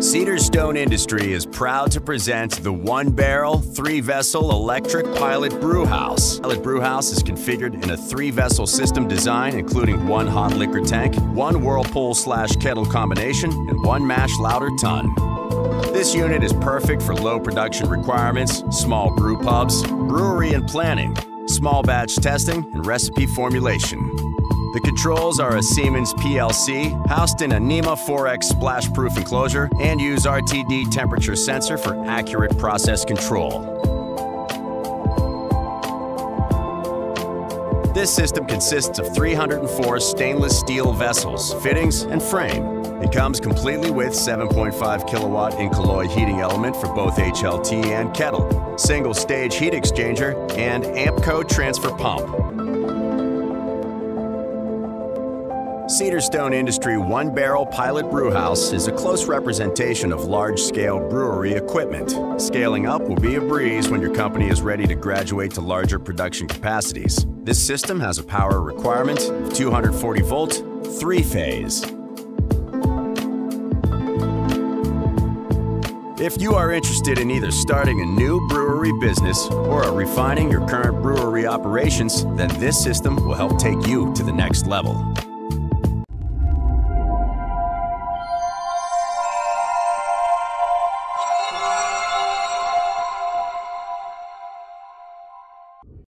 Cedarstone Industry is proud to present the one-barrel, three-vessel electric pilot brewhouse. Pilot brewhouse is configured in a three-vessel system design, including one hot liquor tank, one Whirlpool/kettle combination, and one Mash Lauder ton. This unit is perfect for low production requirements, small brew pubs, brewery and planning, small batch testing, and recipe formulation. The controls are a Siemens PLC, housed in a NEMA 4X splash-proof enclosure, and use RTD temperature sensor for accurate process control. This system consists of 304 stainless steel vessels, fittings, and frame. It comes completely with 7.5 kilowatt Incaloy heating element for both HLT and kettle, single stage heat exchanger, and AmpCo transfer pump. Cedarstone Industry one-barrel pilot brewhouse is a close representation of large-scale brewery equipment. Scaling up will be a breeze when your company is ready to graduate to larger production capacities. This system has a power requirement of 240 volt, 3-phase. If you are interested in either starting a new brewery business or are refining your current brewery operations, then this system will help take you to the next level.